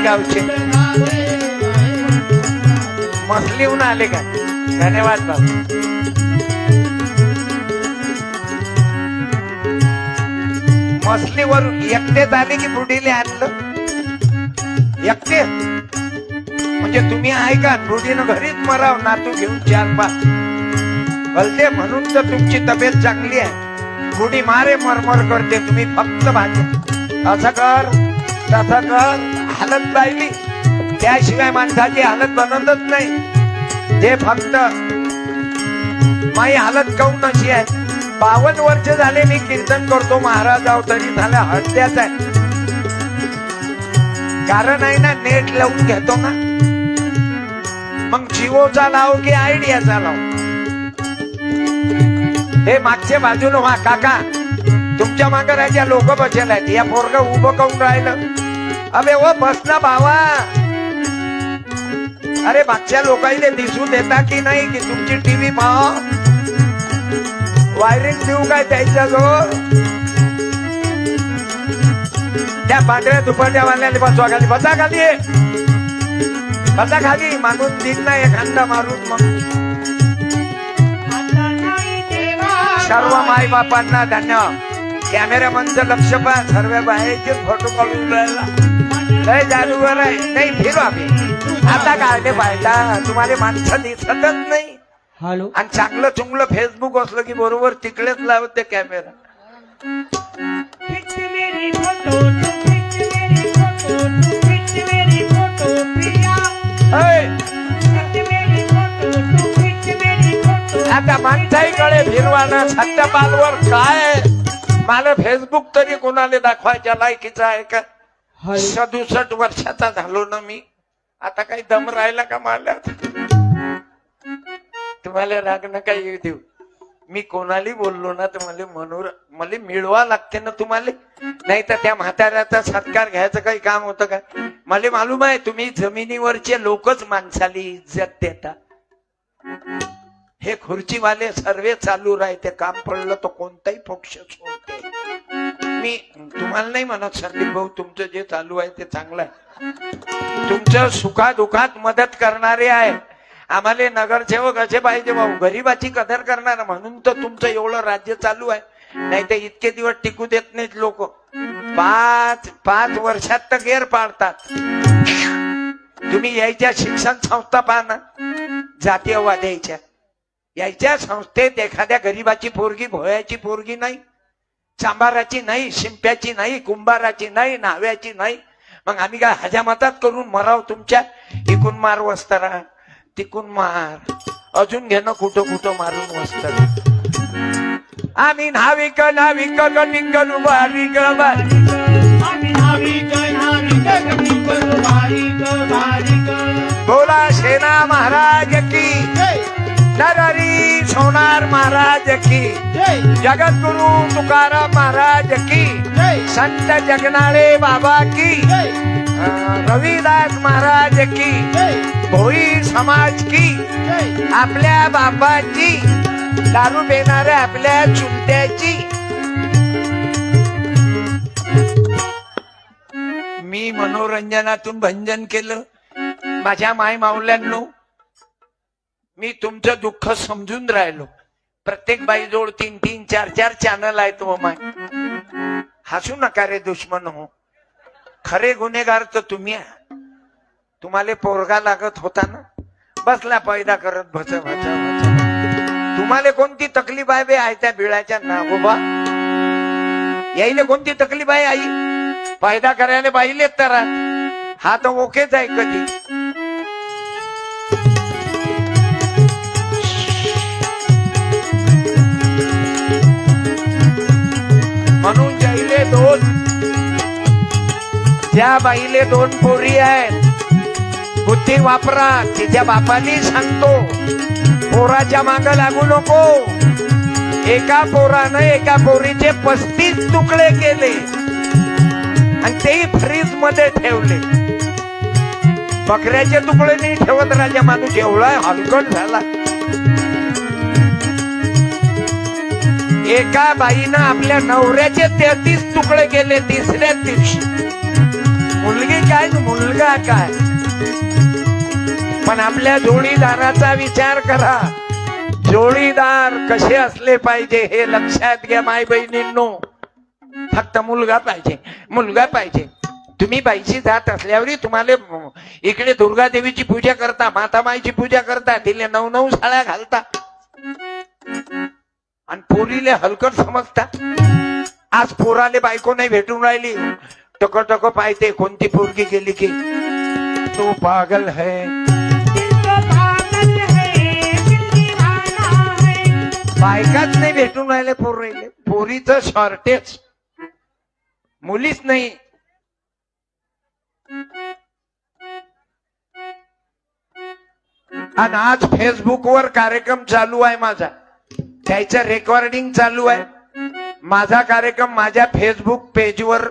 गावचे मसलीहून आले का? धन्यवाद बाबा. मसलीवरून एकटेच आले की बुडीले आणलं? एकटे म्हणजे तुम्ही ऐका, बुडीनं घरीच मराव, नातू घेऊन 4-5 भलते म्हणून तर तुमची तब्येत चांगली आहे. बुडी मारे मरमर करते, तुम्ही फक्त भाजी असं कर तसं कर, हालत पाहिली त्याशिवाय माणसाची हालत बनतच नाही. ते फक्त माझी हालत काऊन अशी आहे, 52 वर्ष झाले मी कीर्तन करतो महाराज आहो, तरी झालं हत्याच आहे. कारण आहे ना, नेट लावून घेतो ना, मग जिओचा लाव की आयडियाचा लाव. हे मागच्या बाजूला वा काका, तुमच्या मागे राजा लोक बसेल आहेत, या पोरग उभं काऊन राहिलं? अबे ओ बस ना भावा. अरे मागच्या लोकांना दिसून देता की नाही की तुमची टीव्ही पाहा? वायरिंग देऊ काय त्याच्या जवळ? त्या पांढऱ्या दुपट्यावाल्याने बसवा खाली, बसा खाली, बसा खाली. मागून दिन नाही एखादा मारून. मग सर्व माई बापांना धन्यवाद. कॅमेरामनचं लक्ष पहा, सर्व बाहेरचे फोटो काढून राहिला. लय जादूवर आहे. नाही फिरू आम्ही आता काढले पाहिजे, तुम्हाला माणसं दिसतच नाही. हॅलो. आणि चांगलं चुंगलं फेसबुक असलं की बरोबर तिकडेच लावत ते कॅमेरा. आता माणसाईकडे फिरवाना सत्या पालवर काय, मला फेसबुक तरी कोणाला दाखवायच्या लायकीचा आहे का? 67 वर्षाचा झालो ना मी, आता काही दम राहिला का मला? तुम्हाला राग नका येऊ देऊ. मी कोणाला बोललो ना तर मला मिळवा लागते ना तुम्हाला, नाही तर त्या म्हाताऱ्याचा सत्कार घ्यायचं काही काम होतं का? मला मालूम आहे तुम्ही जमिनीवरचे लोकच माणसाला इज्जत देता. हे खुर्चीवाले सर्वे चालू राहते, काम पडलं तर कोणताही पक्ष सोडते. मी तुम्हाला नाही म्हणत संदीप भाऊ, तुमचं जे चालू आहे ते चांगलं आहे, तुमचं सुखादुखात मदत करणारे आहे. आम्हाला नगरसेवक असे पाहिजे भाऊ, गरीबाची कदर करणार, म्हणून तर तुमचं एवढं राज्य चालू आहे. नाही तर इतके दिवस टिकू देत नाहीत लोक. 5 वर्षात तर गेर पाडतात. तुम्ही यायच्या शिक्षण संस्था पाहा ना, जातीयवाद यायच्या संस्थेत एखाद्या गरीबाची पोरगी, भोयाची पोरगी नाही, चांभाराची नाही, शिंप्याची नाही, कुंभाराची नाही, नाव्याची नाही, मग आम्ही काय हजामतात करून मराव तुमच्या? इकून मार वस्तारा, तिकून मार, अजून घेणं कुठं कुठं मारून वस्तारा. आम्ही नाविक नाविक गटिंगल बारीक बारीक, आम्ही नाविक नाविक गटिंगल बारीक बारीक. बोला सेना महाराज की, नरहरी सोनार महाराज की, जगद्गुरु तुकाराम महाराज की, संत जगनाळे बाबा की, रविदास महाराज की, भोई समाज की, आपल्या बापाची, दारू पिणाऱ्या आपल्या चुलत्याची. मी मनोरंजनातून भंजन केलं. माझ्या माय माऊल्यांनो, मी तुमचं दुःख समजून राहिलो. प्रत्येक बाईजवळ 3-3, 4-4 चॅनल आहेत. व माय हसू नका रे दुश्मन हो, खरे गुन्हेगार तर तुम्ही आहे. तुम्हाला पोरगा लागत होता ना, बसला पैदा करत भच भच भच. तुम्हाला कोणती तकलीफ आहे बे आयत्या बिळाच्या नागोबा? यायला कोणती तकलीफ आहे आई? पैदा करायला बाईलेच तर हा तर ओकेच आहे कधी. म्हणून जाईले ज्या बाईले 2 पोरी आहेत, बुद्धी वापरा. तिच्या बापानी सांगतो, पोराच्या माग लागू नको. एका पोरानं एका पोरीचे 35 तुकडे केले आणि तेही फ्रीज मध्ये ठेवले. बकऱ्याचे तुकडे नाही ठेवत राजा माणूस, एवढा हलकट झाला. एका बाईनं आपल्या नवऱ्याचे 33 तुकडे केले तिसऱ्या दिवशी. मुलगी काय मुलगा काय, पण आपल्या जोडीदाराचा विचार करा. जोडीदार कसे असले पाहिजे हे लक्षात घ्या माय बहिणींनो. फक्त मुलगा पाहिजे, मुलगा पाहिजे. तुम्ही बाईची जात असल्यावर तुम्हाला इकडे दुर्गा देवीची पूजा करता, माता माईची पूजा करता, तिला 9 साड्या घालता आणि पोरीले हलकट समजता. आज पोराले बायको नाही भेटून राहिली, टक टक पाहते कोणती पोरगी गेली की तू पागल है. बायकाच नाही भेटून राहिले पोर राहिले, पोरीचं शॉर्टेज, मुलीच नाही. आणि आज फेसबुकवर कार्यक्रम चालू आहे माझा, त्याचं रेकॉर्डिंग चालू आहे. माझा कार्यक्रम माझ्या फेसबुक पेजवर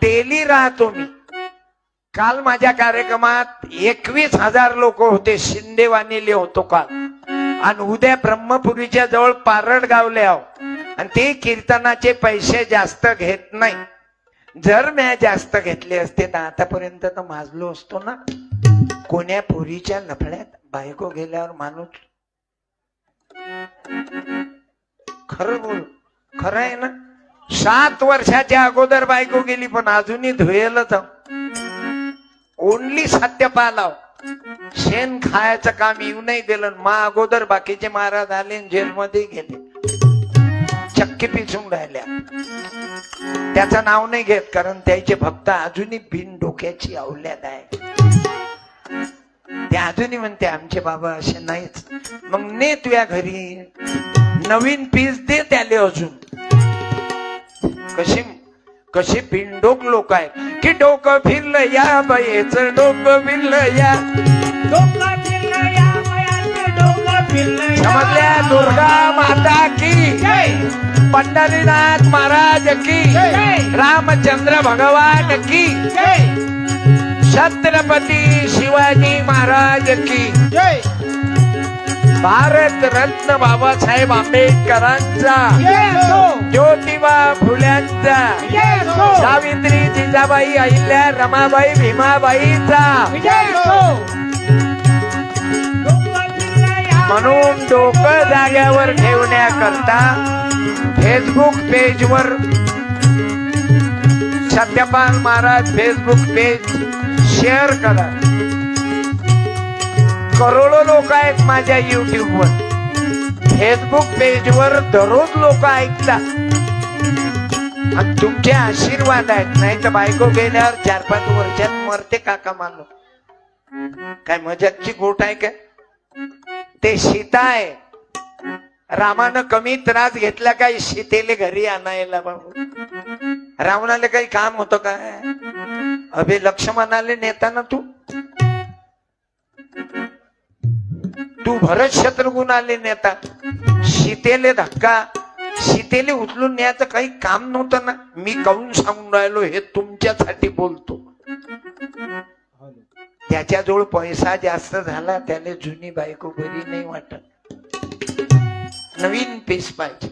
डेली राहतो मी. काल माझ्या कार्यक्रमात 21,000 लोक होते, शिंदेवानीले होतो काल. आणि उद्या ब्रह्मपुरीच्या जवळ पारड गावले आहो. आणि ते कीर्तनाचे पैसे जास्त घेत नाही. जर मी जास्त घेतले असते तर आतापर्यंत तर माजलो असतो ना. कोण्या पुरीच्या लफड्यात बायको गेल्यावर माणूस, खरं बोल, खरं आहे ना. 7 वर्षाच्या अगोदर बायको गेली पण अजूनही धुयेलच. ओनली सत्यपाल आहो. शेण खायचं काम येऊ नाही दिलं. मा अगोदर बाकीचे महाराज आले जेलमध्ये गेले, चक्की पिसून राहिल्या. त्याचं नाव नाही घेत कारण त्याचे भक्त अजूनही बिन डोक्याची अवल्याद आहे. ते अजूनही म्हणते आमचे बाबा असे नाहीच. मग ने तुझ्या घरी नवीन पीस दे त्याले अजून. कसे बिनडोक लोक आहेत की डोकं फिरलं या बाईचं, डोकं फिरलं या, डोकं फिरलं या बाईचं, डोकं फिरलं. समजल्या? दुर्गा माता की, पंढरीनाथ महाराज की, रामचंद्र भगवान की, छत्रपती शिवाजी महाराज की, भारत रत्न बाबासाहेब आंबेडकरांचा, ज्योतिबा फुल्यांचा, सावित्री जिजाबाई अहिल्या रमाबाई भीमाबाईचा. म्हणून डोकं जाग्यावर ठेवण्याकरता फेसबुक पेजवर Satyapal Maharaj Facebook page share करा. करोडो लोक आहेत माझ्या युट्यूबवर. फेसबुक पेजवर दररोज लोक ऐकतात. आणि तुमचे आशीर्वाद आहेत. नाही तर बायको गेल्यावर 4-5 वर्षात मरते काका मानो. काय मजाकची गोट आहे काय? ते सीता आहे. रामानं कमी त्रास घेतला काय सीतेले घरी आणायला? बाबू रावणाला काही काम होतं काय? अबे लक्ष्मणाले नेताना तू भरत शत्रुघ्नाले नेता. सीतेले धक्का, सीतेले उचलून न्यायचं काही काम नव्हतं ना. मी काहून सांगून राहिलो हे तुमच्यासाठी बोलतो. त्याच्याजवळ पैसा जास्त झाला, त्याला जुनी बायको बरी नाही वाटत, नवीन पीस पाहिजे.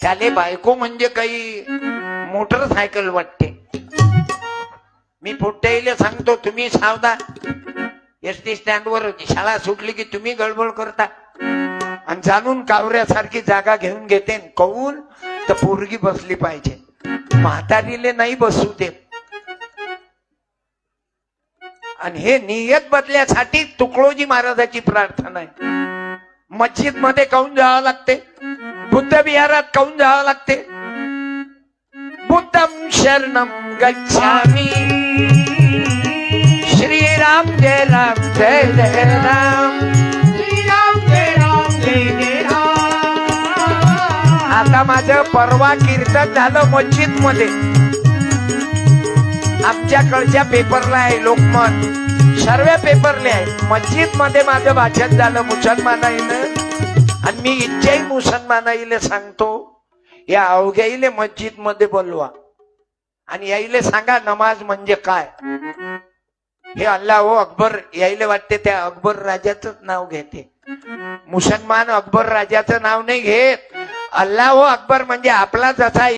त्याले बायको म्हणजे काही मोटरसायकल वाटते. मी पोट्याईले सांगतो तुम्ही सावधान. एसटी स्टँडवर शाळा सुटली की तुम्ही गडबड करता आणि जाणून कावऱ्यासारखी जागा घेऊन घेते. कौन तर पोरगी बसली पाहिजे, म्हातारीले नाही बसू देत. आणि हे नियत बदल्यासाठी तुकडोजी महाराजाची प्रार्थना आहे. मस्जिद मध्ये काऊन जावं लागते? बुद्ध विहारात काऊन जावं लागते? बुद्धम शरणम गच्छामि, श्रीराम जय राम जय जय राम, श्रीराम जय राम जय जय राम. आता माझं परवा कीर्तन झालं मस्जिद मध्ये. आमच्याकडच्या पेपरला आहे लोकमत, सर्व पेपरले आहे. मस्जिद मध्ये माझं भाषण झालं मुसलमानाईनं. आणि मी इच्छाही मुसलमानाईले सांगतो या अवघ्याईले मस्जिद मध्ये बोलवा आणि याईले सांगा नमाज म्हणजे काय. हे अल्लाह अकबर यायले वाटते त्या अकबर राजाचं नाव घेते. मुसलमान अकबर राजाचं नाव नाही घेत. अल्लाह अकबर म्हणजे आपला जसा